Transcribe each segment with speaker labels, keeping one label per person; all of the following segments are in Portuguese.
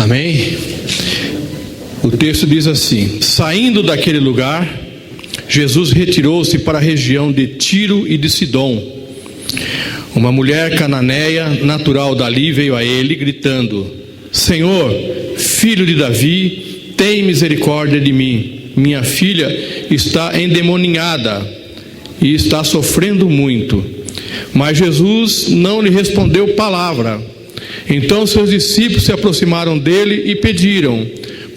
Speaker 1: Amém? O texto diz assim: saindo daquele lugar, Jesus retirou-se para a região de Tiro e de Sidom. Uma mulher cananeia, natural dali, veio a ele, gritando: Senhor, filho de Davi, tem misericórdia de mim. Minha filha está endemoninhada e está sofrendo muito. Mas Jesus não lhe respondeu palavra. Então seus discípulos se aproximaram dele e pediram: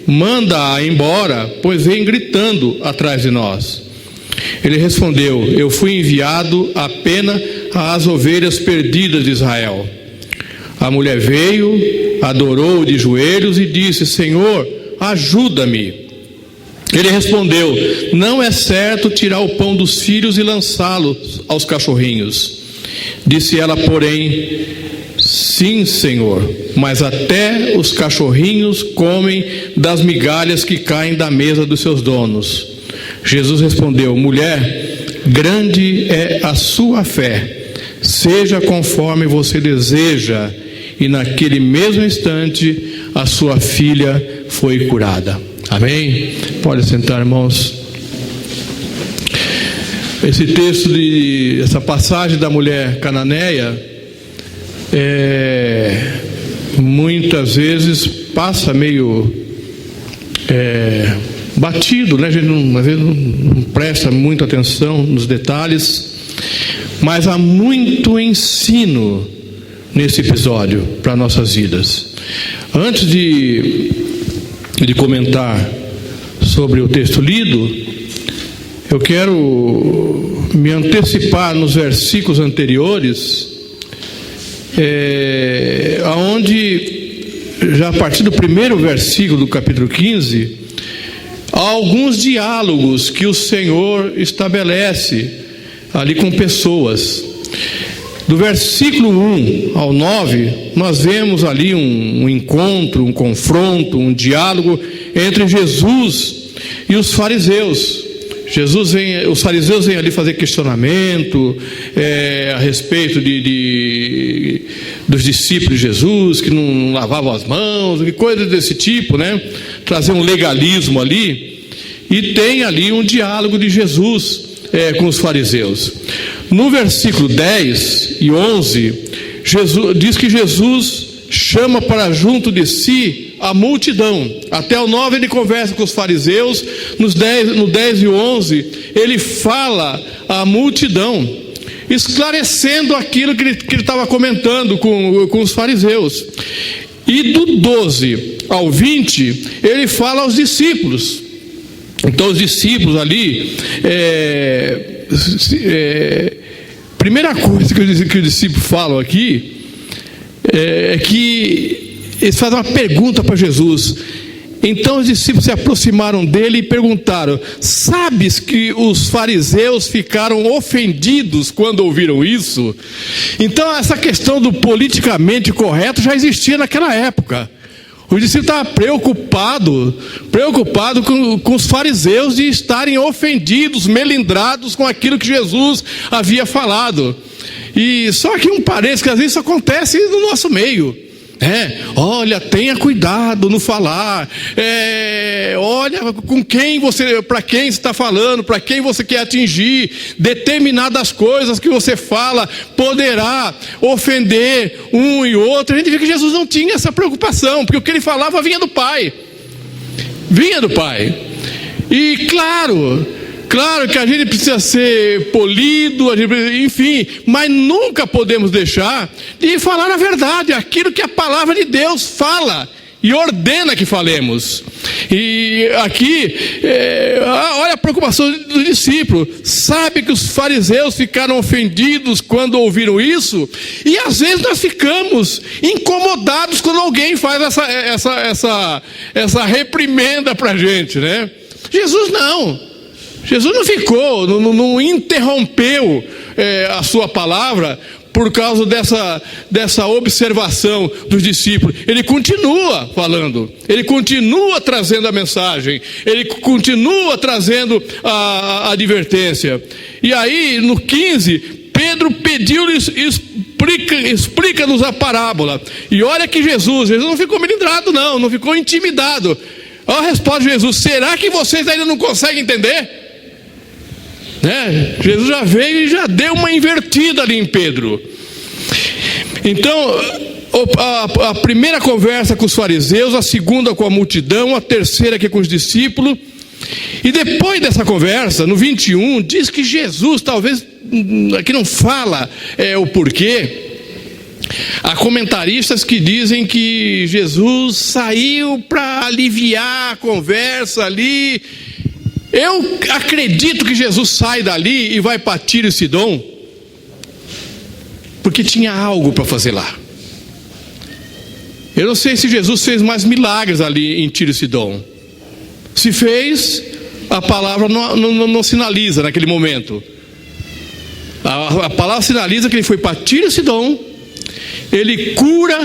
Speaker 1: manda-a embora, pois vem gritando atrás de nós. Ele respondeu: eu fui enviado apenas às ovelhas perdidas de Israel. A mulher veio, adorou de joelhos e disse: Senhor, ajuda-me. Ele respondeu: não é certo tirar o pão dos filhos e lançá-los aos cachorrinhos. Disse ela, porém: sim, Senhor, mas até os cachorrinhos comem das migalhas que caem da mesa dos seus donos. Jesus respondeu: mulher, grande é a sua fé, seja conforme você deseja. E naquele mesmo instante a sua filha foi curada. Amém? Pode sentar, irmãos. Esse texto, essa passagem da mulher cananeia, muitas vezes passa meio batido, né? A gente às vezes não presta muita atenção nos detalhes, mas há muito ensino nesse episódio para nossas vidas. Antes de comentar sobre o texto lido, eu quero me antecipar nos versículos anteriores, aonde já a partir do primeiro versículo do capítulo 15, há alguns diálogos que o Senhor estabelece ali com pessoas. Do versículo 1 ao 9, nós vemos ali um encontro, um confronto, um diálogo entre Jesus e os fariseus. Os fariseus vêm ali fazer questionamento a respeito dos discípulos de Jesus, que não lavavam as mãos, coisas desse tipo, né? Trazer um legalismo ali. E tem ali um diálogo de Jesus com os fariseus. No versículo 10 e 11, diz que Jesus chama para junto de si a multidão. Até o 9 ele conversa com os fariseus. No 10 e 11 ele fala à multidão, esclarecendo aquilo que ele estava comentando com os fariseus. E do 12 ao 20 ele fala aos discípulos. Então os discípulos ali, primeira coisa que os discípulos falam aqui é que eles fazem uma pergunta para Jesus. Então os discípulos se aproximaram dele e perguntaram: sabes que os fariseus ficaram ofendidos quando ouviram isso? Então essa questão do politicamente correto já existia naquela época. Os discípulos estavam preocupados com os fariseus de estarem ofendidos, melindrados com aquilo que Jesus havia falado. E só que um parênteses, que às vezes isso acontece no nosso meio. Olha, tenha cuidado no falar. Olha para quem você está falando, para quem você quer atingir. Determinadas coisas que você fala poderá ofender um e outro. A gente vê que Jesus não tinha essa preocupação, porque o que ele falava vinha do Pai. E claro que a gente precisa ser polido, enfim, mas nunca podemos deixar de falar a verdade, aquilo que a palavra de Deus fala e ordena que falemos. E aqui, olha a preocupação do discípulo. Sabe que os fariseus ficaram ofendidos quando ouviram isso? E às vezes nós ficamos incomodados quando alguém faz essa reprimenda para a gente, né? Jesus não ficou, não interrompeu a sua palavra por causa dessa observação dos discípulos. Ele continua falando, ele continua trazendo a mensagem, ele continua trazendo a advertência. E aí no 15, Pedro pediu-lhes explica-nos a parábola. E olha que Jesus não ficou melindrado, não ficou intimidado. Olha a resposta de Jesus: será que vocês ainda não conseguem entender? Jesus já veio e já deu uma invertida ali em Pedro. Então, a primeira conversa com os fariseus, a segunda com a multidão, a terceira aqui com os discípulos. E depois dessa conversa, no 21, diz que Jesus, talvez, aqui não fala o porquê. Há comentaristas que dizem que Jesus saiu para aliviar a conversa ali. Eu acredito que Jesus sai dali e vai para Tiro e Sidom, porque tinha algo para fazer lá. Eu não sei se Jesus fez mais milagres ali em Tiro e Sidom. Se fez, a palavra não sinaliza naquele momento. A palavra sinaliza que ele foi para Tiro e Sidom. Ele cura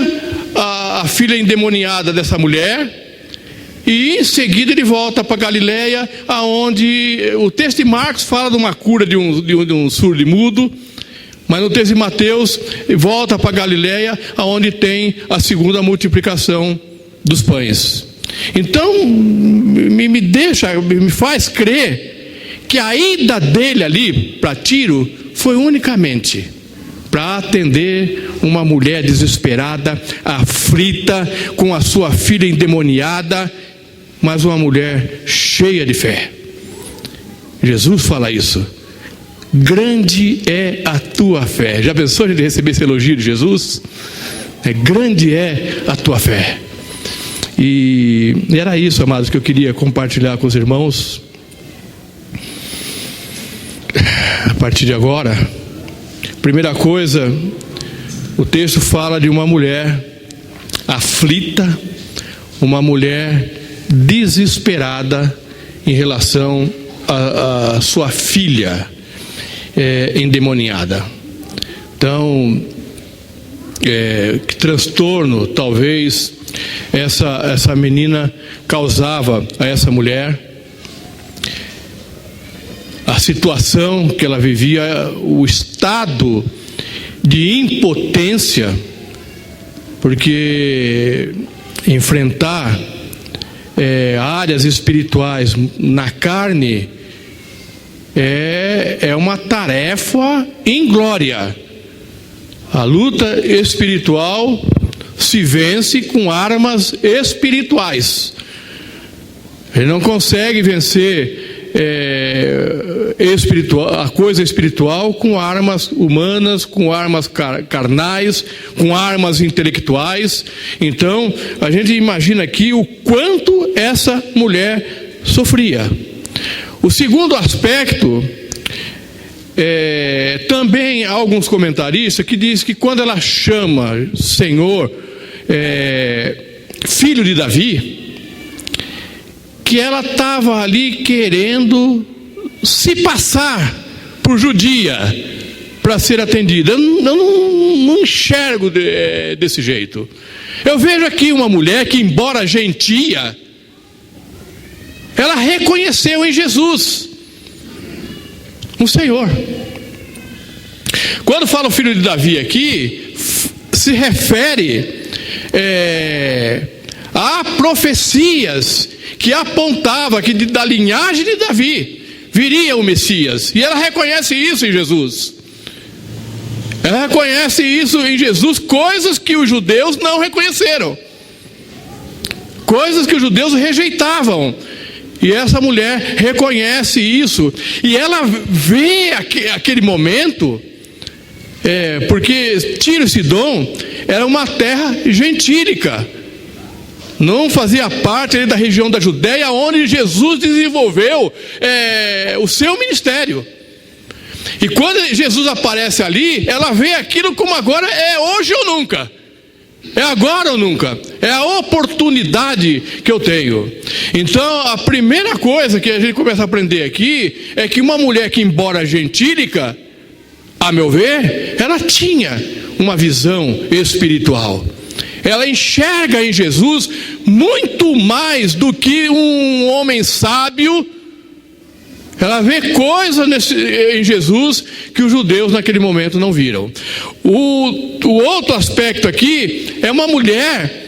Speaker 1: a filha endemoniada dessa mulher. E em seguida ele volta para Galileia, aonde o texto de Marcos fala de uma cura de um surdo e mudo. Mas no texto de Mateus, volta para Galileia, aonde tem a segunda multiplicação dos pães. Então, me faz crer que a ida dele ali para Tiro foi unicamente para atender uma mulher desesperada, aflita, com a sua filha endemoniada, mas uma mulher cheia de fé. Jesus fala isso: grande é a tua fé. Já pensou de receber esse elogio de Jesus? Grande é a tua fé. E era isso, amados, que eu queria compartilhar com os irmãos. A partir de agora, primeira coisa, o texto fala de uma mulher aflita, uma mulher desesperada em relação a sua filha endemoniada. Então, que transtorno talvez essa menina causava a essa mulher, a situação que ela vivia, o estado de impotência, porque enfrentar áreas espirituais na carne é uma tarefa inglória. A luta espiritual se vence com armas espirituais. Ele não consegue vencer a coisa espiritual com armas humanas, com armas carnais, com armas intelectuais. Então, a gente imagina aqui o quanto essa mulher sofria. O segundo aspecto, também há alguns comentaristas que dizem que quando ela chama Senhor, filho de Davi, que ela estava ali querendo se passar por judia para ser atendida. Eu não enxergo desse jeito. Eu vejo aqui uma mulher que, embora gentia, ela reconheceu em Jesus um Senhor. Quando fala o filho de Davi aqui, se refere a profecias que apontava que da linhagem de Davi viria o Messias. E ela reconhece isso em Jesus. Ela reconhece isso em Jesus, coisas que os judeus não reconheceram, coisas que os judeus rejeitavam. E essa mulher reconhece isso. E ela vê aquele momento, porque Tiro e Sidom era uma terra gentílica, não fazia parte da região da Judéia, onde Jesus desenvolveu o seu ministério. E quando Jesus aparece ali, ela vê aquilo como agora é hoje ou nunca. É agora ou nunca. É a oportunidade que eu tenho. Então, a primeira coisa que a gente começa a aprender aqui é que uma mulher que, embora gentílica, a meu ver, ela tinha uma visão espiritual. Ela enxerga em Jesus muito mais do que um homem sábio Ela vê coisas em Jesus que os judeus naquele momento não viram. O outro aspecto aqui é uma mulher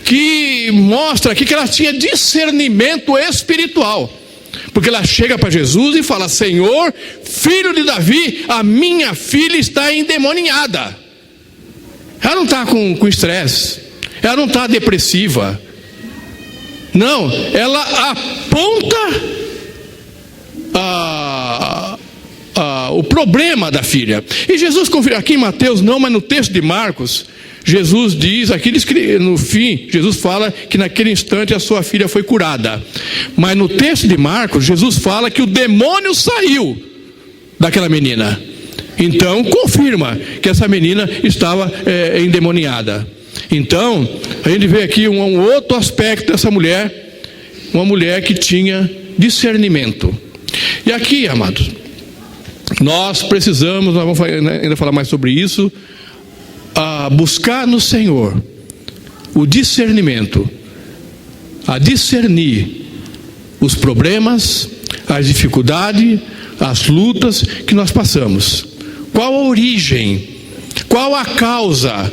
Speaker 1: que mostra aqui que ela tinha discernimento espiritual. Porque ela chega para Jesus e fala: Senhor, filho de Davi, a minha filha está endemoniada. Ela não está com estresse, ela não está depressiva. Não, ela aponta o problema da filha. E Jesus confirma, aqui em Mateus não, mas no texto de Marcos, Jesus diz, aqui no fim, Jesus fala que naquele instante a sua filha foi curada. Mas no texto de Marcos, Jesus fala que o demônio saiu daquela menina. Então confirma que essa menina estava endemoniada. Então a gente vê aqui um outro aspecto dessa mulher, uma mulher que tinha discernimento. E aqui, amados, nós precisamos, nós vamos ainda falar mais sobre isso, buscar no Senhor o discernimento, a discernir os problemas, as dificuldades, as lutas que nós passamos. Qual a origem? Qual a causa?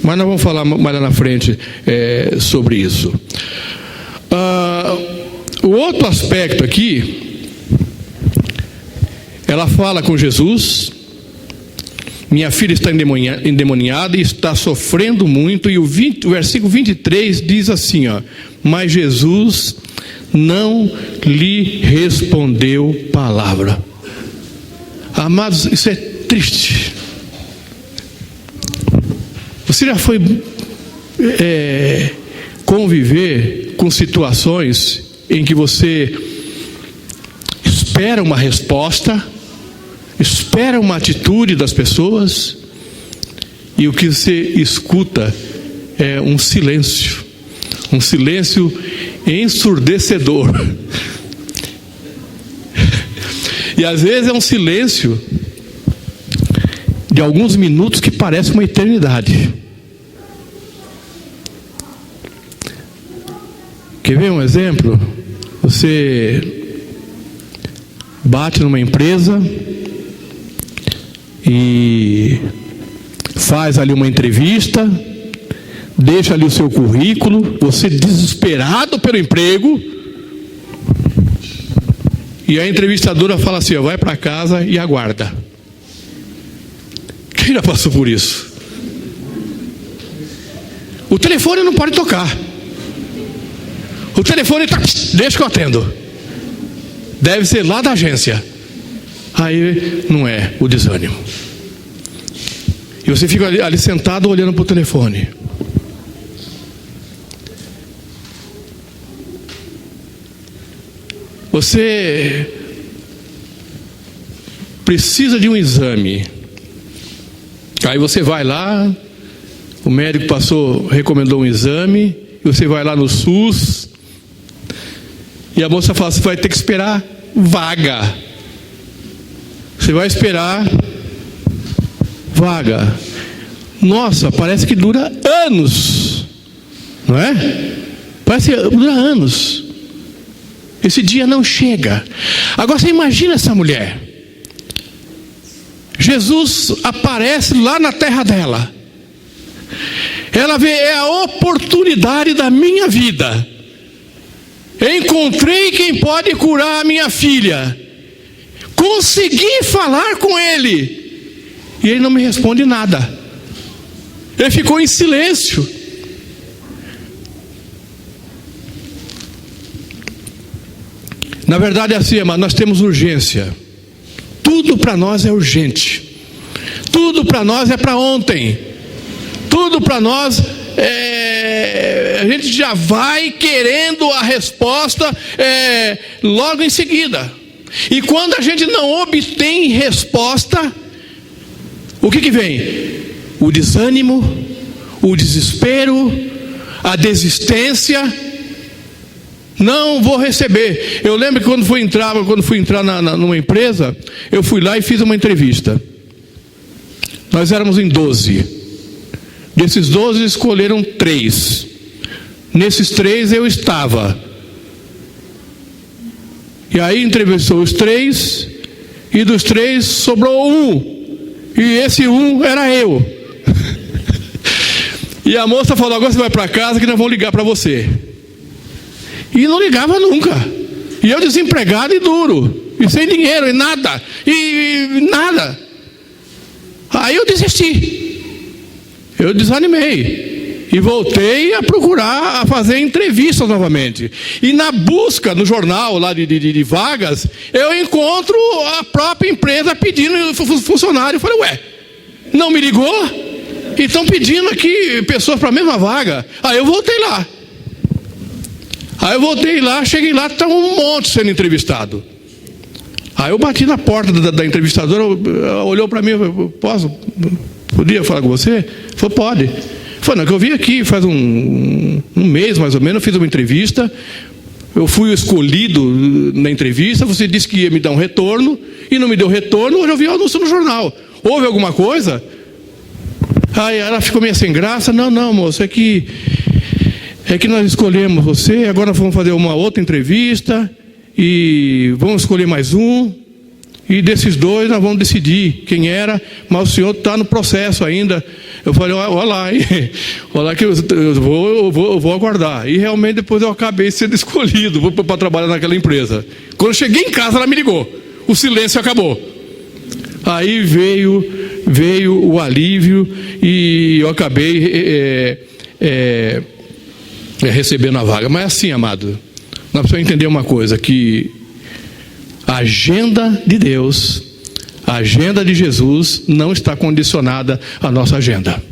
Speaker 1: Mas nós vamos falar mais lá na frente sobre isso. O outro aspecto aqui, ela fala com Jesus: minha filha está endemoniada e está sofrendo muito. E o versículo 23 diz assim, ó: mas Jesus não lhe respondeu palavra. Amados, isso é triste. Você já foi conviver com situações em que você espera uma resposta, espera uma atitude das pessoas, e o que você escuta é um silêncio ensurdecedor. E às vezes é um silêncio de alguns minutos que parece uma eternidade. Quer ver um exemplo? Você bate numa empresa e faz ali uma entrevista, deixa ali o seu currículo, você desesperado pelo emprego, e a entrevistadora fala assim: vai para casa e aguarda. Quem já passou por isso? O telefone não pode tocar. O telefone está, deixa que eu atendo. Deve ser lá da agência. Aí não é o desânimo. E você fica ali sentado olhando para o telefone. Você precisa de um exame. Aí você vai lá, o médico recomendou um exame, e você vai lá no SUS, e a moça fala: você vai ter que esperar vaga. Você vai esperar vaga. Nossa, parece que dura anos, não é? Parece que dura anos. Esse dia não chega. Agora você imagina essa mulher. Jesus aparece lá na terra dela. Ela vê: é a oportunidade da minha vida. Encontrei quem pode curar a minha filha. Consegui falar com ele. E ele não me responde nada. Ele ficou em silêncio. Na verdade é assim, mas nós temos urgência. Tudo para nós é urgente. Tudo para nós é para ontem. Tudo para nós a gente já vai querendo a resposta logo em seguida. E quando a gente não obtém resposta, o que vem? O desânimo, o desespero, a desistência. Não vou receber. Eu lembro que quando fui entrar numa empresa, eu fui lá e fiz uma entrevista. Nós éramos em 12. Desses 12 escolheram 3. Nesses 3 eu estava. E aí entrevistou os 3, e dos 3 sobrou um. E esse um era eu. E a moça falou: agora você vai para casa que nós vamos ligar para você. E não ligava nunca. E eu desempregado e duro. E sem dinheiro, e nada. E nada. Aí eu desisti. Eu desanimei. E voltei a procurar, a fazer entrevistas novamente. E na busca no jornal lá de vagas, eu encontro a própria empresa pedindo funcionário. Eu falei: ué, não me ligou? E estão pedindo aqui pessoas para a mesma vaga. Aí eu voltei lá. Cheguei lá, estava um monte sendo entrevistado. Aí eu bati na porta da entrevistadora, olhou para mim: podia falar com você? Falei: pode. Falei: não, que eu vim aqui faz um mês mais ou menos, eu fiz uma entrevista, eu fui escolhido na entrevista, você disse que ia me dar um retorno, e não me deu retorno, hoje eu vi o anúncio no jornal. Houve alguma coisa? Aí ela ficou meio sem graça. Não, moço, é que nós escolhemos você, agora nós vamos fazer uma outra entrevista, e vamos escolher mais um, e desses 2 nós vamos decidir quem era, mas o senhor está no processo ainda. Eu falei: olha lá que eu vou aguardar. E realmente depois eu acabei sendo escolhido para trabalhar naquela empresa. Quando eu cheguei em casa, ela me ligou. O silêncio acabou. Aí veio o alívio e eu acabei recebendo a vaga. Mas assim, amado, nós precisamos entender uma coisa, que a agenda de Deus, a agenda de Jesus não está condicionada à nossa agenda.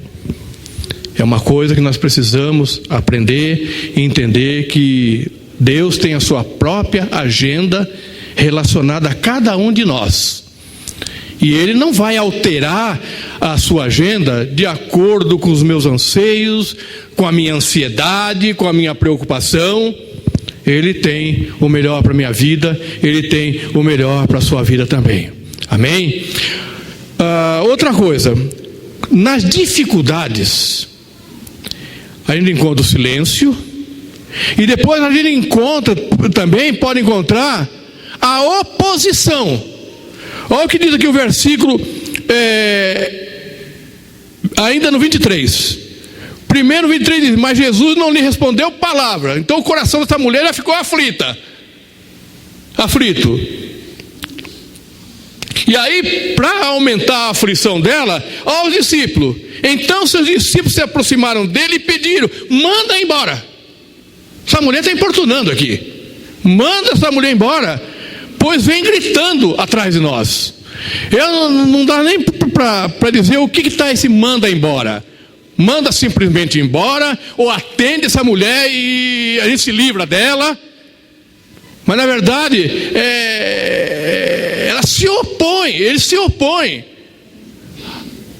Speaker 1: É uma coisa que nós precisamos aprender e entender, que Deus tem a sua própria agenda relacionada a cada um de nós. E Ele não vai alterar a sua agenda de acordo com os meus anseios, com a minha ansiedade, com a minha preocupação. Ele tem o melhor para a minha vida, Ele tem o melhor para a sua vida também. Amém? Outra coisa, nas dificuldades, a gente encontra o silêncio, e depois a gente pode encontrar a oposição. Olha o que diz aqui o versículo, ainda no 23. Primeiro 23 diz: mas Jesus não lhe respondeu palavra. Então o coração dessa mulher já ficou aflito. E aí, para aumentar a aflição dela, aos discípulos. Então seus discípulos se aproximaram dele e pediram: manda embora. Essa mulher está importunando aqui. Manda essa mulher embora, pois vem gritando atrás de nós. Não dá nem para dizer o que está esse manda embora. Manda simplesmente embora, ou atende essa mulher e a gente se livra dela. Mas na verdade, ele se opõe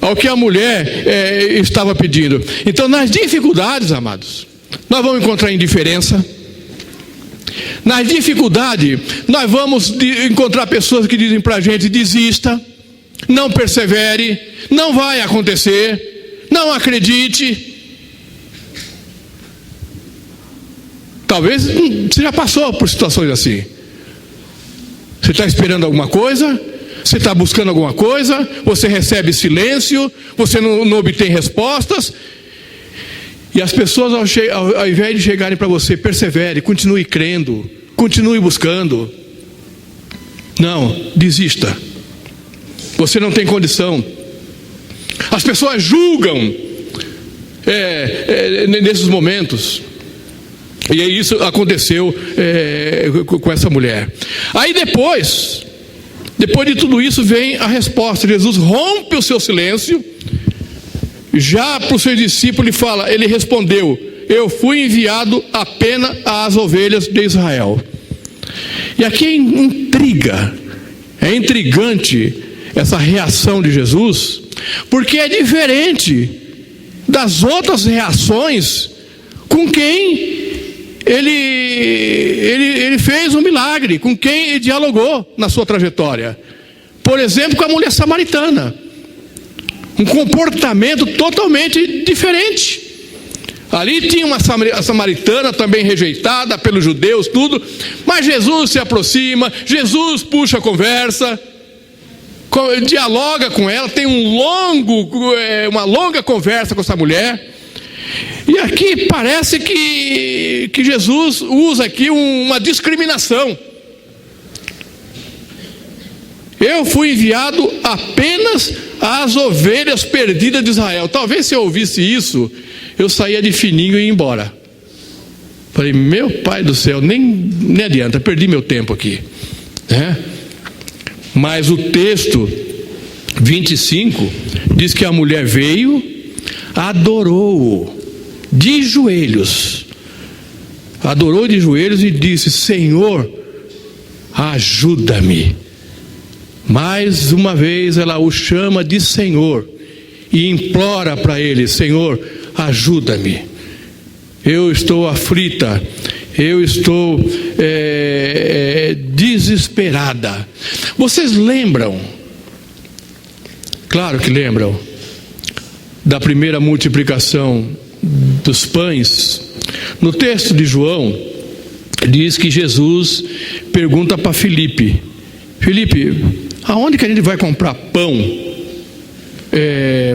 Speaker 1: ao que a mulher estava pedindo. Então, nas dificuldades, amados, nós vamos encontrar indiferença. Nas dificuldades, nós vamos encontrar pessoas que dizem para a gente: desista, não persevere, não vai acontecer, não acredite. Talvez você já passou por situações assim. Você está esperando alguma coisa, você está buscando alguma coisa, você recebe silêncio, você não obtém respostas. E as pessoas, ao invés de chegarem para você: persevere, continue crendo, continue buscando. Não, desista. Você não tem condição. As pessoas julgam nesses momentos. E isso aconteceu com essa mulher. Aí depois de tudo isso, vem a resposta. Jesus rompe o seu silêncio. Já para os seus discípulos ele respondeu: eu fui enviado apenas às ovelhas de Israel. E aqui é intrigante essa reação de Jesus, porque é diferente das outras reações com quem ele fez um milagre, com quem ele dialogou na sua trajetória. Por exemplo, com a mulher samaritana. Um comportamento totalmente diferente. Ali tinha uma samaritana também rejeitada pelos judeus, tudo. Mas Jesus se aproxima, Jesus puxa a conversa, dialoga com ela, tem uma longa conversa com essa mulher. E aqui parece que Jesus usa aqui uma discriminação. Eu fui enviado apenas às ovelhas perdidas de Israel. Talvez se eu ouvisse isso, eu saía de fininho e ia embora. Falei, meu pai do céu, nem adianta, perdi meu tempo aqui, né? Mas o texto 25 diz que a mulher veio, adorou de joelhos, e disse: Senhor, ajuda-me. Mais uma vez ela o chama de Senhor e implora para ele: Senhor, ajuda-me. Eu estou aflita, eu estou desesperada. Vocês lembram? Claro que lembram da primeira multiplicação dos pães. No texto de João diz que Jesus pergunta para Filipe: Filipe, aonde que a gente vai comprar pão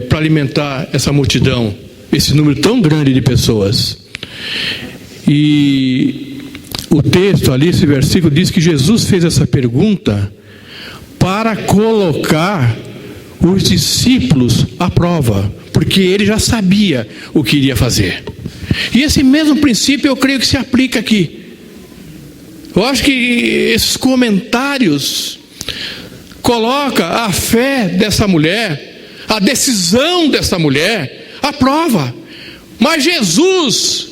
Speaker 1: para alimentar essa multidão, esse número tão grande de pessoas? E o texto ali, esse versículo, diz que Jesus fez essa pergunta para colocar os discípulos à prova, porque ele já sabia o que iria fazer. E esse mesmo princípio eu creio que se aplica aqui. Eu acho que esses comentários colocam a fé dessa mulher, a decisão dessa mulher à prova. Mas Jesus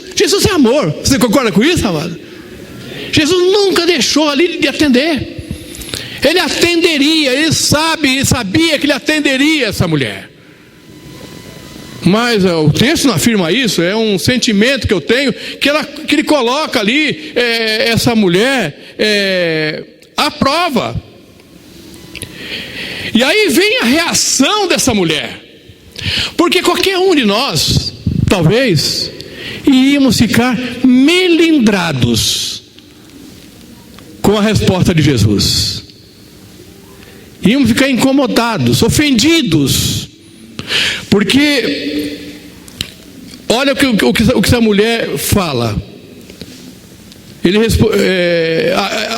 Speaker 1: é amor. Você concorda com isso, amado? Jesus nunca deixou ali de atender. Ele atenderia, ele sabia que ele atenderia essa mulher. Mas o texto não afirma isso, é um sentimento que eu tenho, que ele coloca ali essa mulher à prova. E aí vem a reação dessa mulher, porque qualquer um de nós, talvez, iríamos ficar melindrados com a resposta de Jesus. Íamos ficar incomodados, ofendidos, porque olha o que essa mulher fala. Ele responde: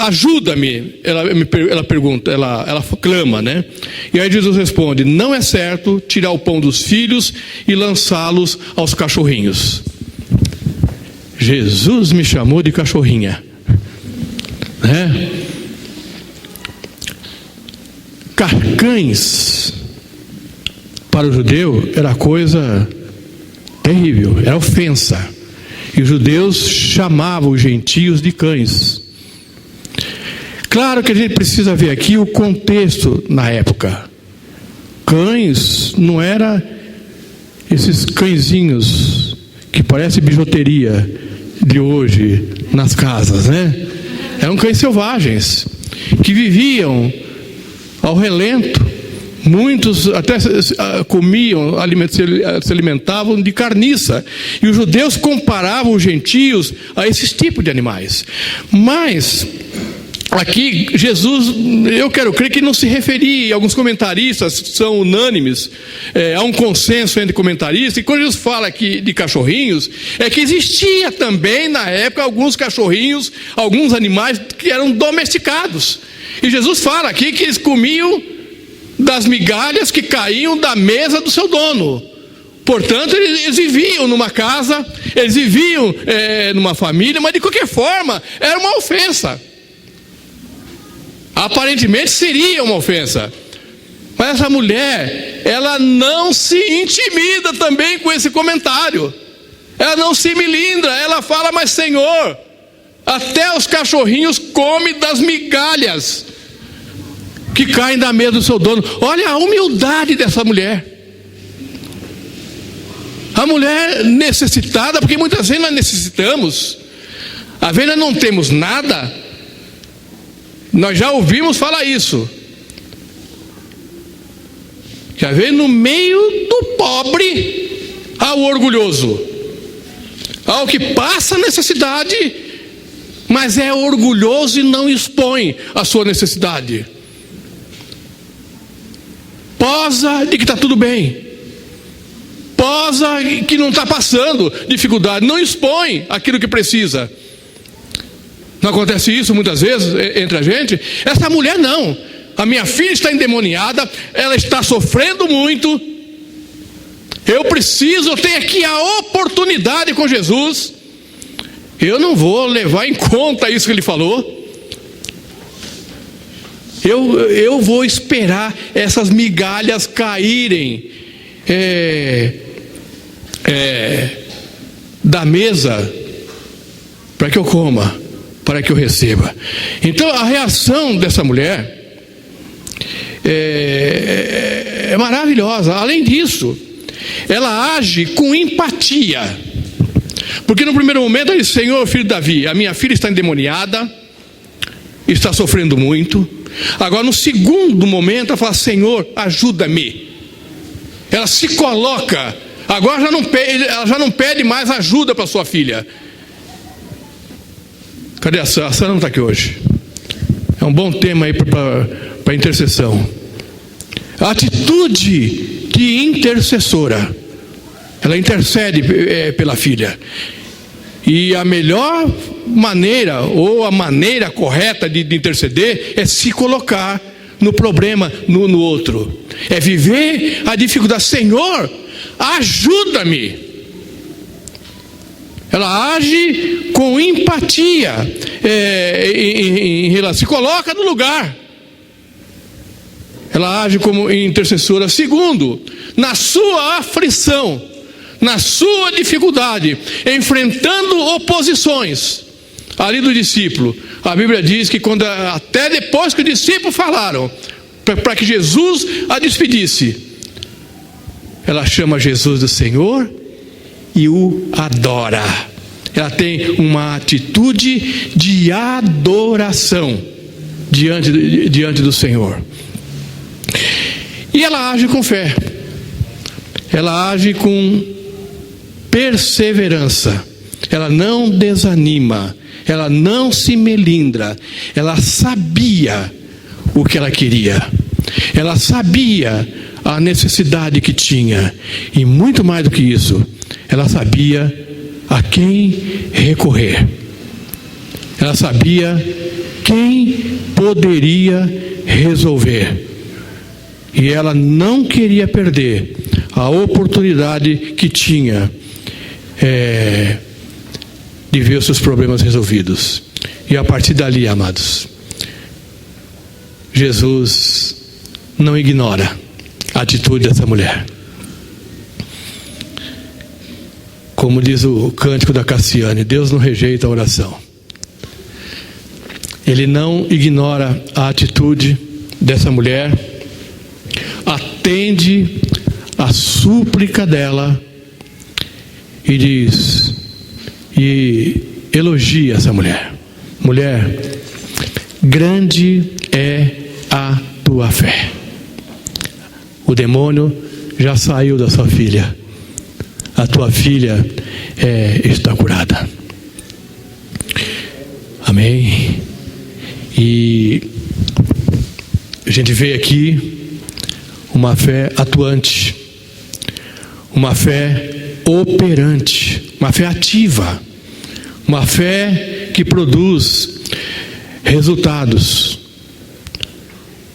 Speaker 1: ajuda-me. Ela pergunta, ela clama, né? E aí Jesus responde: não é certo tirar o pão dos filhos e lançá-los aos cachorrinhos. Jesus me chamou de cachorrinha, né? Cães para o judeu era coisa terrível, era ofensa. E os judeus chamavam os gentios de cães. Claro que a gente precisa ver aqui o contexto na época. Cães não era esses cãezinhos que parecem bijuteria de hoje nas casas, né? Eram cães selvagens que viviam ao relento. Muitos até comiam, se alimentavam de carniça. E os judeus comparavam os gentios a esses tipos de animais. Mas aqui Jesus, eu quero crer que não se referia, alguns comentaristas são unânimes, há um consenso entre comentaristas, e quando Jesus fala aqui de cachorrinhos, é que existia também na época alguns cachorrinhos, alguns animais que eram domesticados. E Jesus fala aqui que eles comiam das migalhas que caíam da mesa do seu dono. Portanto, eles viviam numa casa, eles viviam numa família, mas de qualquer forma era uma ofensa. Aparentemente seria uma ofensa. Mas essa mulher, ela não se intimida também com esse comentário. Ela não se melindra, ela fala: mas Senhor, até os cachorrinhos comem das migalhas que caem da mesa do seu dono. Olha a humildade dessa mulher. A mulher necessitada, porque muitas vezes nós necessitamos, às vezes nós não temos nada. Nós já ouvimos falar isso, que às vezes no meio do pobre há o orgulhoso. ao que passa necessidade, mas é orgulhoso e não expõe a sua necessidade. Posa de que está tudo bem, posa que não está passando dificuldade, não expõe aquilo que precisa. Não acontece isso muitas vezes entre a gente? Essa mulher não. A minha filha está endemoniada, ela está sofrendo muito, eu tenho aqui a oportunidade com Jesus, eu não vou levar em conta isso que ele falou. Eu vou esperar essas migalhas caírem da mesa para que eu coma, para que eu receba. Então a reação dessa mulher é maravilhosa. Além disso, ela age com empatia, porque no primeiro momento ela diz: Senhor, filho de Davi, a minha filha está endemoniada, está sofrendo muito. Agora no segundo momento ela fala: Senhor, ajuda-me. Ela se coloca, agora ela já não pede mais ajuda para sua filha. Cadê a Sara? A Sara não está aqui hoje. É um bom tema aí para intercessão. A atitude de intercessora, ela intercede pela filha. E a melhor maneira, ou a maneira correta de interceder, é se colocar no problema, no outro. É viver a dificuldade. Senhor, ajuda-me. Ela age com empatia, se coloca no lugar. Ela age como intercessora. Segundo, na sua aflição, na sua dificuldade, enfrentando oposições ali do discípulo, a Bíblia diz que até depois que os discípulos falaram para que Jesus a despedisse, ela chama Jesus de Senhor e o adora. Ela tem uma atitude de adoração diante do Senhor. E ela age com fé, ela age com perseverança, ela não desanima, ela não se melindra. Ela sabia o que ela queria, ela sabia a necessidade que tinha, e muito mais do que isso, ela sabia a quem recorrer, ela sabia quem poderia resolver, e ela não queria perder a oportunidade que tinha de ver os seus problemas resolvidos. E a partir dali, amados, Jesus não ignora a atitude dessa mulher. Como diz o cântico da Cassiane, Deus não rejeita a oração. Ele não ignora a atitude dessa mulher, atende a súplica dela e elogia essa mulher. Mulher, grande é a tua fé. O demônio já saiu da sua filha. A tua filha está curada. Amém. E a gente vê aqui uma fé atuante, uma fé operante, uma fé ativa, uma fé que produz resultados.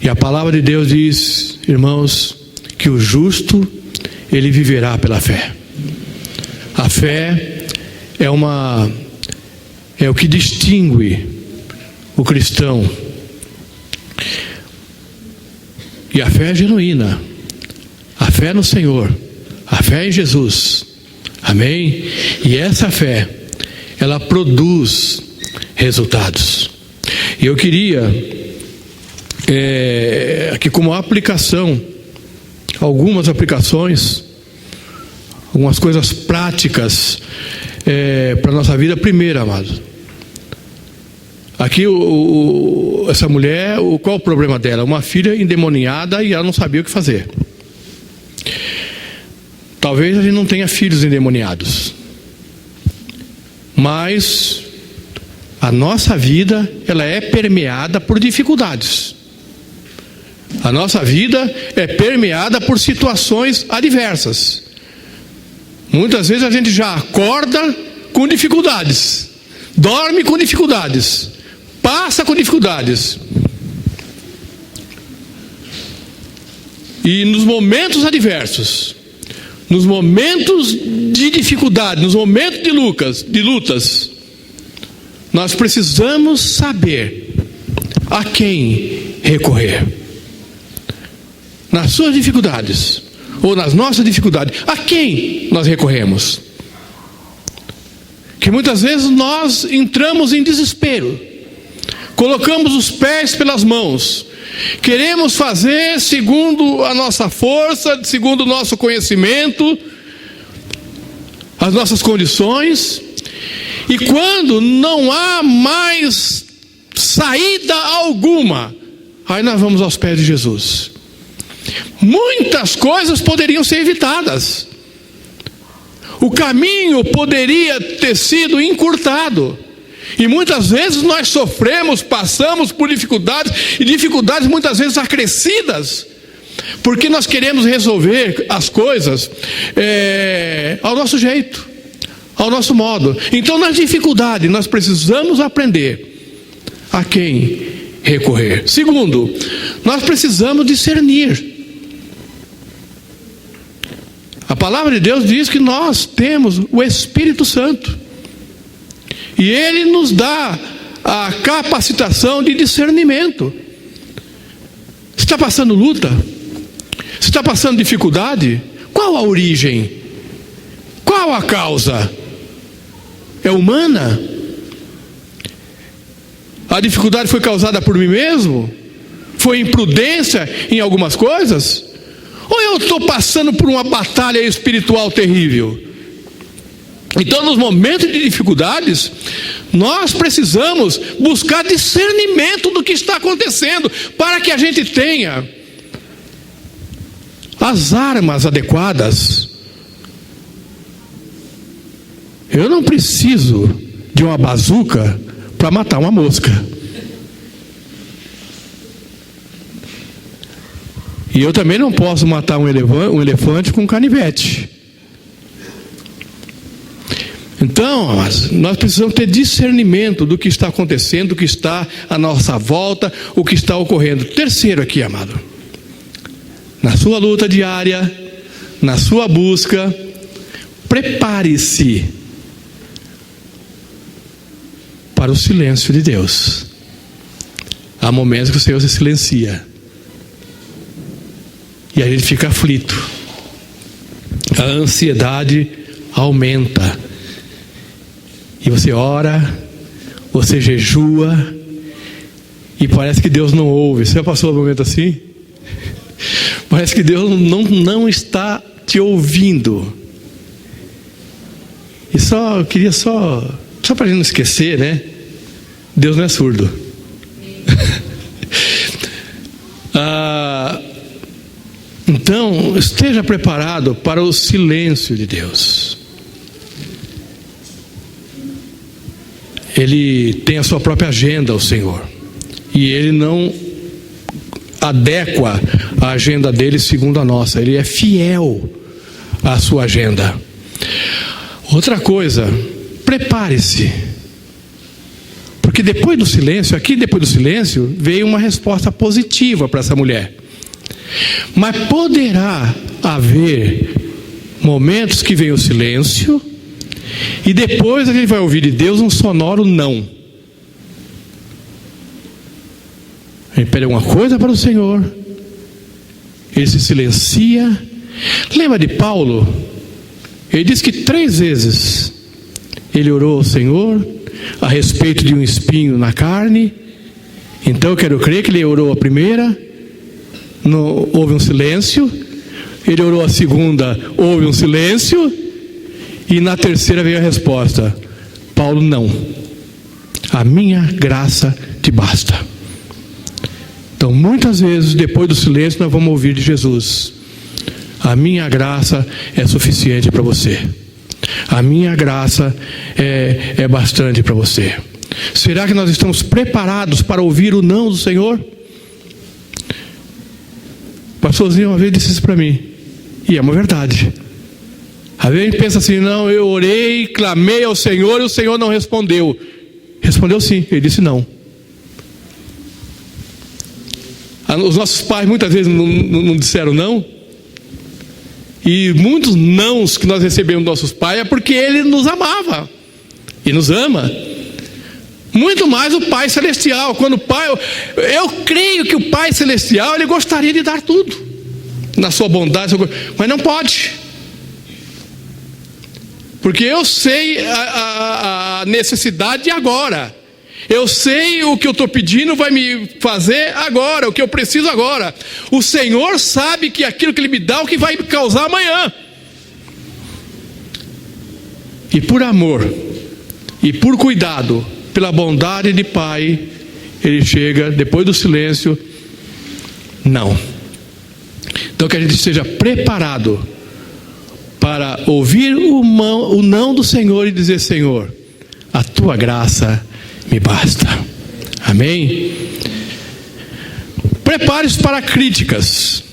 Speaker 1: E a palavra de Deus diz, irmãos, que o justo, ele viverá pela fé. A fé é o que distingue o cristão. E a fé é genuína, a fé no Senhor, a fé em Jesus. Amém? E essa fé, ela produz resultados. E eu queria aqui como aplicação, algumas aplicações, algumas coisas práticas para a nossa vida. Primeiro, amado, aqui essa mulher, qual o problema dela? Uma filha endemoniada e ela não sabia o que fazer. Talvez a gente não tenha filhos endemoniados, Mas a nossa vida, ela é permeada por dificuldades. A nossa vida é permeada por situações adversas. Muitas vezes a gente já acorda com dificuldades, dorme com dificuldades, passa com dificuldades. E nos momentos adversos, nos momentos de dificuldade, nos momentos de lutas, nós precisamos saber a quem recorrer. Nas suas dificuldades, ou nas nossas dificuldades, a quem nós recorremos? Que muitas vezes nós entramos em desespero, colocamos os pés pelas mãos, queremos fazer segundo a nossa força, segundo o nosso conhecimento, as nossas condições, e quando não há mais saída alguma, aí nós vamos aos pés de Jesus. Muitas coisas poderiam ser evitadas, o caminho poderia ter sido encurtado, e muitas vezes nós sofremos, passamos por dificuldades, e dificuldades muitas vezes acrescidas, porque nós queremos resolver as coisas ao nosso jeito, ao nosso modo. Então, nas dificuldades, nós precisamos aprender a quem recorrer. Segundo, nós precisamos discernir. A palavra de Deus diz que nós temos o Espírito Santo, e Ele nos dá a capacitação de discernimento. Você está passando luta? Você está passando dificuldade? Qual a origem? Qual a causa? É humana? A dificuldade foi causada por mim mesmo? Foi imprudência em algumas coisas? Ou eu estou passando por uma batalha espiritual terrível? Então, nos momentos de dificuldades, nós precisamos buscar discernimento do que está acontecendo, para que a gente tenha as armas adequadas. Eu não preciso de uma bazuca para matar uma mosca. E eu também não posso matar um elefante com um canivete. Então, nós precisamos ter discernimento do que está acontecendo, do que está à nossa volta, o que está ocorrendo. Terceiro aqui, amado, na sua luta diária, na sua busca, prepare-se para o silêncio de Deus. Há momentos que o Senhor se silencia, e a gente fica aflito, a ansiedade aumenta, e você ora, você jejua, e parece que Deus não ouve. Você já passou um momento assim? Parece que Deus não está te ouvindo. E eu queria só para a gente não esquecer, né? Deus não é surdo. Então, esteja preparado para o silêncio de Deus. Ele tem a sua própria agenda, o Senhor, e Ele não adequa a agenda dele segundo a nossa. Ele é fiel à sua agenda. Outra coisa, prepare-se, porque depois do silêncio, veio uma resposta positiva para essa mulher. Mas poderá haver momentos que vem o silêncio, e depois a gente vai ouvir de Deus um sonoro não. A gente pede alguma coisa para o Senhor, Ele se silencia. Lembra de Paulo? Ele diz que 3 vezes ele orou ao Senhor a respeito de um espinho na carne. Então eu quero crer que ele orou a primeira, houve um silêncio. Ele orou a segunda, houve um silêncio. E na terceira veio a resposta: Paulo, não, a minha graça te basta. Então, muitas vezes, depois do silêncio, nós vamos ouvir de Jesus: a minha graça é suficiente para você. A minha graça é bastante para você. Será que nós estamos preparados para ouvir o não do Senhor? O pastorzinho uma vez disse isso para mim, e é uma verdade. Às vezes a gente pensa assim: não, eu orei, clamei ao Senhor e o Senhor não respondeu. Respondeu sim, ele disse não. Os nossos pais muitas vezes não disseram não. E muitos nãos que nós recebemos dos nossos pais é porque Ele nos amava e nos ama. Muito mais o Pai Celestial. Quando o Pai, eu creio que o Pai Celestial, Ele gostaria de dar tudo na sua bondade, mas não pode. Porque eu sei a necessidade de agora. Eu sei o que eu estou pedindo vai me fazer agora, o que eu preciso agora. O Senhor sabe que aquilo que Ele me dá é o que vai me causar amanhã. E por amor, e por cuidado, pela bondade de Pai, Ele chega, depois do silêncio, não. Então que a gente esteja preparado para ouvir o não do Senhor e dizer: Senhor, a Tua graça me basta. Amém? Prepare-se para críticas.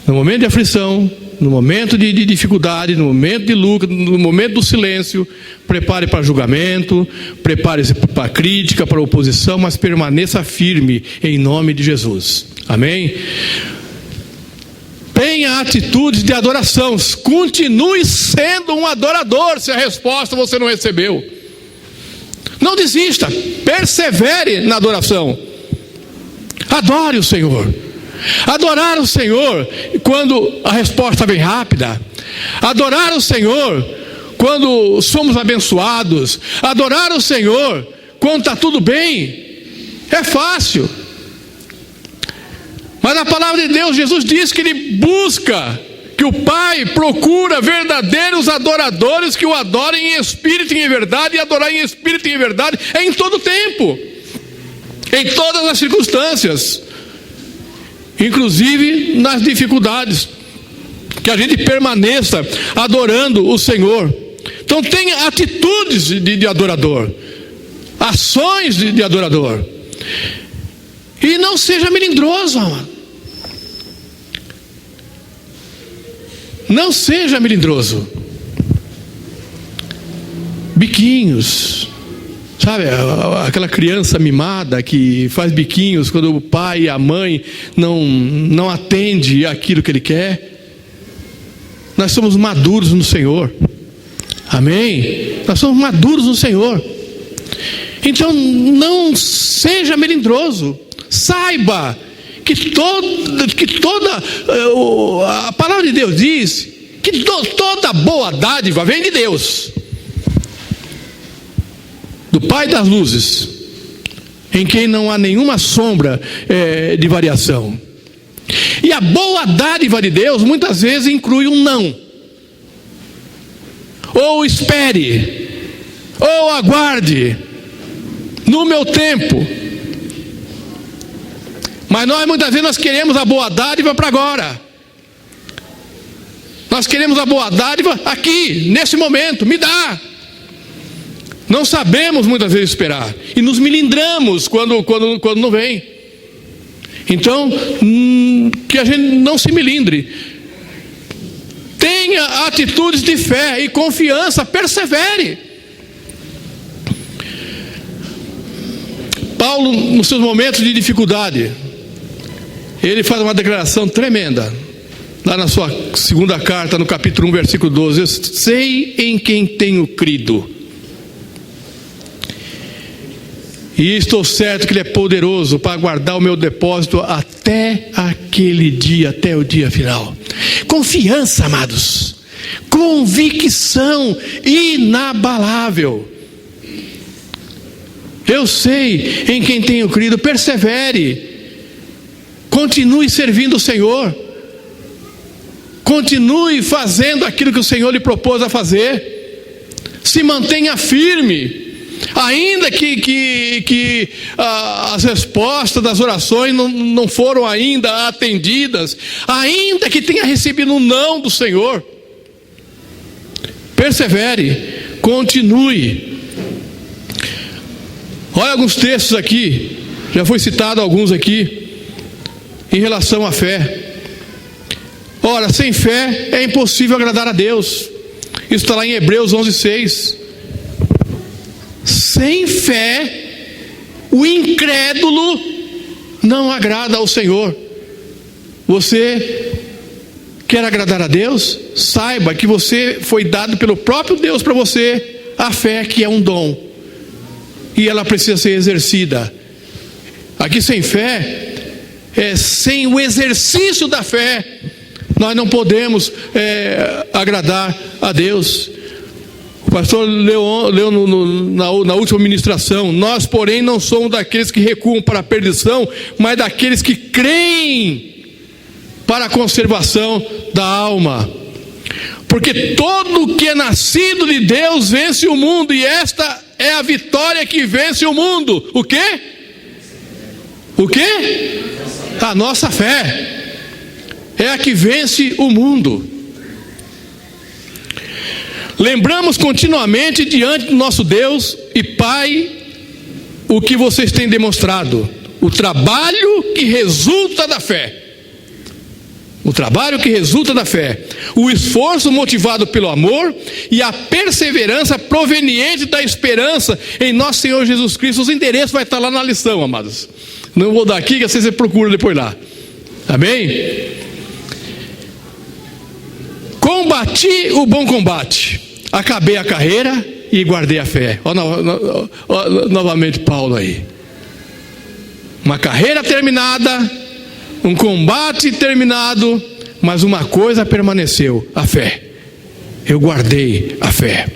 Speaker 1: No momento de aflição, no momento de dificuldade, no momento de luta, no momento do silêncio, prepare para julgamento, prepare-se para crítica, para oposição, mas permaneça firme em nome de Jesus. Amém? Tenha atitudes de adoração. Continue sendo um adorador se a resposta você não recebeu. Não desista, persevere na adoração. Adore o Senhor. Adorar o Senhor quando a resposta vem rápida. Adorar o Senhor quando somos abençoados. Adorar o Senhor quando está tudo bem. É fácil. Mas na palavra de Deus, Jesus diz que Ele busca, que o Pai procura verdadeiros adoradores que o adorem em espírito e em verdade. E adorar em espírito e em verdade é em todo tempo, em todas as circunstâncias, inclusive nas dificuldades, que a gente permaneça adorando o Senhor. Então tenha atitudes de adorador, ações de adorador, e não seja melindroso, amado. Não seja melindroso. Biquinhos, sabe, aquela criança mimada que faz biquinhos quando o pai e a mãe não atende aquilo que ele quer. Nós somos maduros no Senhor. Amém? Nós somos maduros no Senhor. Então não seja melindroso. Saiba que toda a palavra de Deus diz que toda boa dádiva vem de Deus, do Pai das luzes, em quem não há nenhuma sombra de variação. E a boa dádiva de Deus muitas vezes inclui um não, ou espere, ou aguarde, no meu tempo. Mas muitas vezes nós queremos a boa dádiva para agora. Nós queremos a boa dádiva aqui, nesse momento, me dá. Não sabemos muitas vezes esperar. E nos melindramos quando não vem. Então, que a gente não se melindre. Tenha atitudes de fé e confiança, persevere. Paulo, nos seus momentos de dificuldade, ele faz uma declaração tremenda, lá na sua segunda carta, no capítulo 1, versículo 12: eu sei em quem tenho crido, e estou certo que Ele é poderoso para guardar o meu depósito até aquele dia, até o dia final. Confiança, amados, convicção inabalável. Eu sei em quem tenho crido, persevere. Continue servindo o Senhor. Continue fazendo aquilo que o Senhor lhe propôs a fazer. Se mantenha firme. Ainda que as respostas das orações não foram ainda atendidas, ainda que tenha recebido um não do Senhor, persevere, continue. Olha alguns textos aqui, já foi citado alguns aqui, em relação à fé. Ora, sem fé é impossível agradar a Deus. Isso está lá em Hebreus 11:6. Sem fé, o incrédulo não agrada ao Senhor. Você quer agradar a Deus? Saiba que você foi dado pelo próprio Deus para você a fé, que é um dom, e ela precisa ser exercida. Aqui, sem fé, sem o exercício da fé, nós não podemos agradar a Deus. O pastor leu na última ministração: nós, porém, não somos daqueles que recuam para a perdição, mas daqueles que creem para a conservação da alma. Porque todo que é nascido de Deus vence o mundo, e esta é a vitória que vence o mundo. O quê? O quê? A nossa fé é a que vence o mundo. Lembramos continuamente diante do nosso Deus e Pai o que vocês têm demonstrado: o trabalho que resulta da fé. O trabalho que resulta da fé, o esforço motivado pelo amor e a perseverança proveniente da esperança em nosso Senhor Jesus Cristo. Os endereços vai estar lá na lição, amados. Não vou dar aqui, que você procura depois lá. Amém? Combati o bom combate, acabei a carreira e guardei a fé. Olha novamente Paulo aí. Uma carreira terminada, um combate terminado, mas uma coisa permaneceu: a fé. Eu guardei a fé.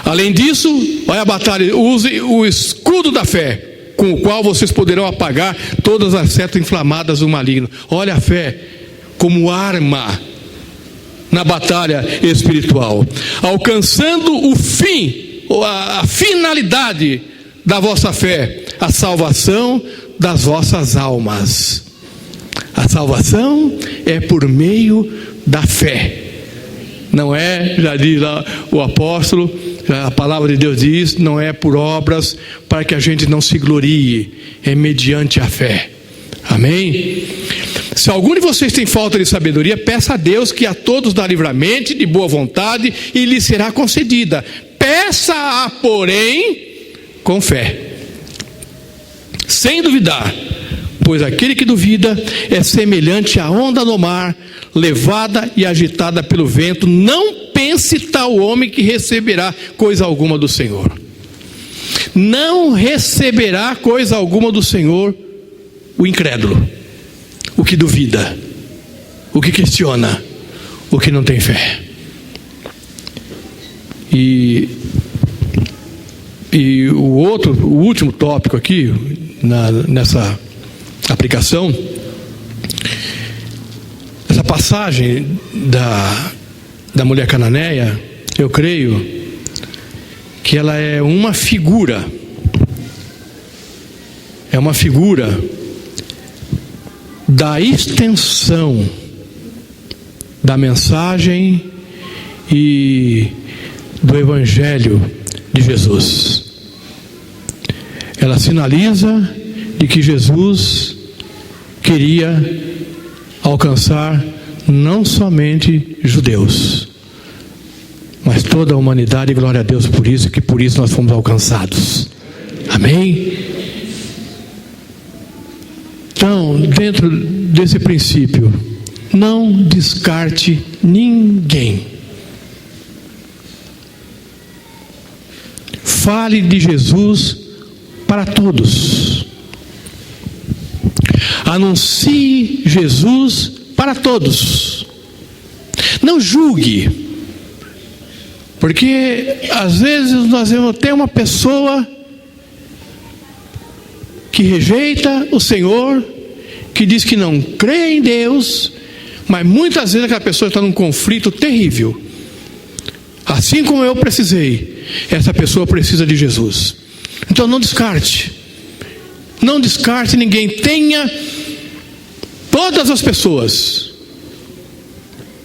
Speaker 1: Além disso, olha a batalha: use o escudo da fé, com o qual vocês poderão apagar todas as setas inflamadas do maligno. Olha a fé como arma na batalha espiritual, alcançando o fim, a finalidade da vossa fé, a salvação das vossas almas. A salvação é por meio da fé. Não é, já diz lá o apóstolo, a palavra de Deus diz, não é por obras para que a gente não se glorie, é mediante a fé. Amém? Se algum de vocês tem falta de sabedoria, peça a Deus, que a todos dá livremente, de boa vontade, e lhe será concedida. Peça-a, porém, com fé, sem duvidar, pois aquele que duvida é semelhante à onda no mar, levada e agitada pelo vento. Não pense tal homem que receberá coisa alguma do Senhor. Não receberá coisa alguma do Senhor o incrédulo, o que duvida, o que questiona, o que não tem fé. E o último tópico aqui, nessa aplicação, essa passagem da mulher cananeia, eu creio que ela é uma figura da extensão da mensagem e do Evangelho de Jesus. Ela sinaliza de que Jesus queria alcançar não somente judeus, mas toda a humanidade, e glória a Deus por isso, que por isso nós fomos alcançados. Amém? Então, dentro desse princípio, não descarte ninguém. Fale de Jesus para todos. Anuncie Jesus para todos. Não julgue, porque às vezes nós vemos até uma pessoa que rejeita o Senhor, que diz que não crê em Deus, mas muitas vezes aquela pessoa está num conflito terrível. Assim como eu precisei, essa pessoa precisa de Jesus. Então não descarte. Não descarte ninguém. Tenha todas as pessoas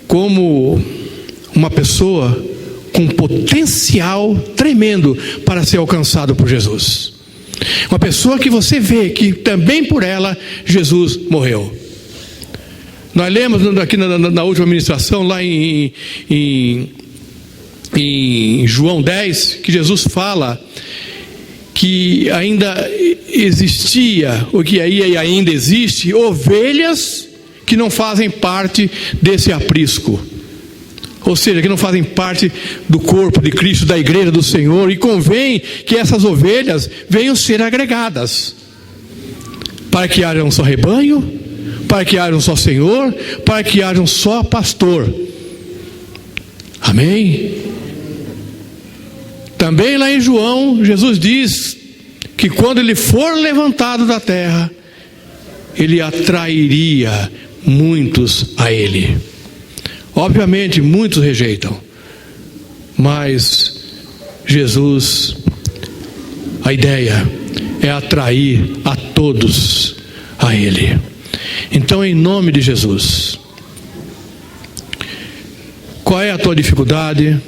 Speaker 1: como uma pessoa com potencial tremendo para ser alcançado por Jesus. Uma pessoa que você vê que também por ela Jesus morreu. Nós lemos aqui na última ministração, lá em João 10, que Jesus fala que ainda existia, ou que aí ainda existe, ovelhas que não fazem parte desse aprisco. Ou seja, que não fazem parte do corpo de Cristo, da igreja do Senhor. E convém que essas ovelhas venham ser agregadas, para que haja um só rebanho, para que haja um só Senhor, para que haja um só pastor. Amém? Também lá em João, Jesus diz que quando ele for levantado da terra, ele atrairia muitos a ele. Obviamente, muitos rejeitam, mas Jesus, a ideia é atrair a todos a ele. Então, em nome de Jesus, qual é a tua dificuldade?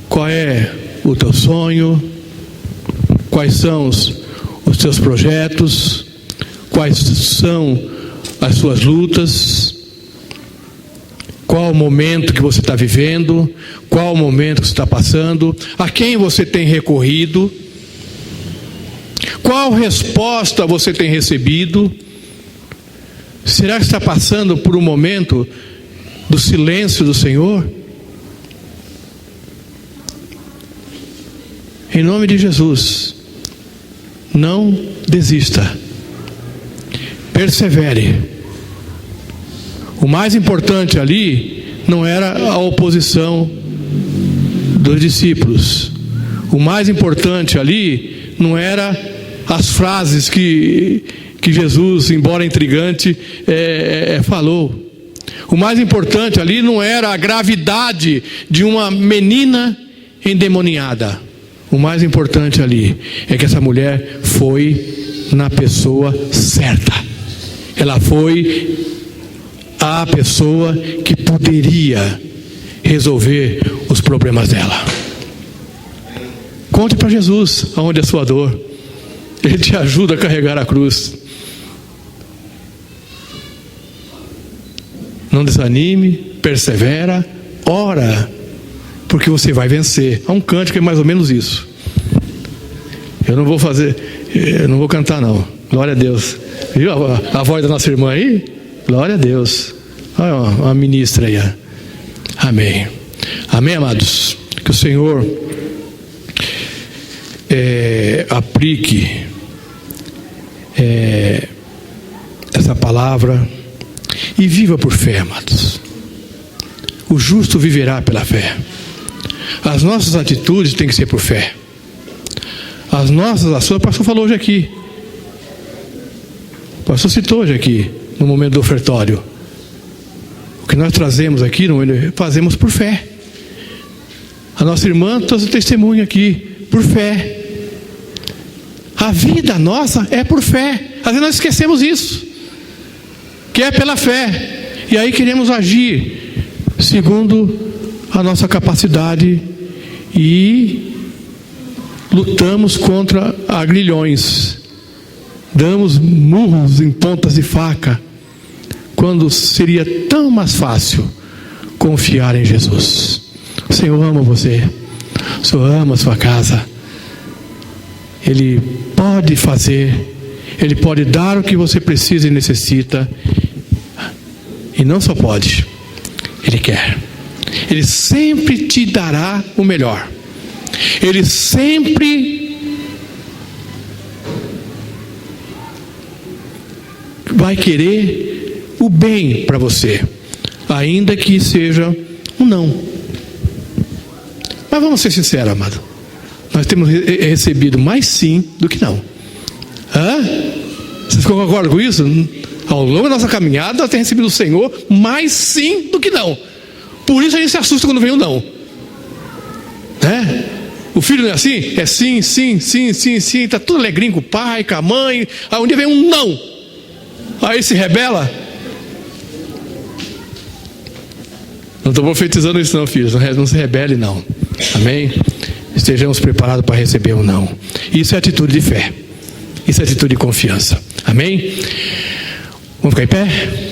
Speaker 1: Qual é o teu sonho? Quais são os teus projetos? Quais são as suas lutas? Qual o momento que você está vivendo? Qual o momento que você está passando? A quem você tem recorrido? Qual resposta você tem recebido? Será que está passando por um momento do silêncio do Senhor? Em nome de Jesus, não desista. Persevere. O mais importante ali não era a oposição dos discípulos. O mais importante ali não era as frases que Jesus, embora intrigante, falou. O mais importante ali não era a gravidade de uma menina endemoniada. O mais importante ali é que essa mulher foi na pessoa certa. Ela foi a pessoa que poderia resolver os problemas dela. Conte para Jesus aonde é a sua dor. Ele te ajuda a carregar a cruz. Não desanime, persevera, ora, porque você vai vencer. Há um cântico que é mais ou menos isso. Eu não vou cantar não. Glória a Deus. Viu a voz da nossa irmã aí? Glória a Deus. Olha uma ministra aí. Amém. Amém, amados. Que o Senhor aplique essa palavra e viva por fé, amados. O justo viverá pela fé. As nossas atitudes têm que ser por fé. As nossas ações, o pastor falou hoje aqui. O pastor citou hoje aqui, no momento do ofertório. O que nós trazemos aqui, fazemos por fé. A nossa irmã trouxe testemunho aqui, por fé. A vida nossa é por fé. Às vezes nós esquecemos isso, que é pela fé. E aí queremos agir segundo a nossa capacidade e lutamos contra agrilhões, damos murros em pontas de faca, quando seria tão mais fácil confiar em Jesus. O Senhor ama você, o Senhor ama a sua casa. Ele pode fazer, Ele pode dar o que você precisa e necessita. E não só pode, Ele quer. Ele sempre te dará o melhor. Ele sempre vai querer o bem para você, ainda que seja um não. Mas vamos ser sinceros, amado. Nós temos recebido mais sim do que não. Vocês concordam com isso? Ao longo da nossa caminhada, nós temos recebido do Senhor mais sim do que não. Por isso a gente se assusta quando vem o não. Né? O filho não é assim? É sim, sim, sim, sim, sim. Está tudo alegrinho com o pai, com a mãe. Aí um dia vem um não. Aí se rebela. Não estou profetizando isso não, filhos. Não se rebele não. Amém? Estejamos preparados para receber ou não. Isso é atitude de fé. Isso é atitude de confiança. Amém? Vamos ficar em pé?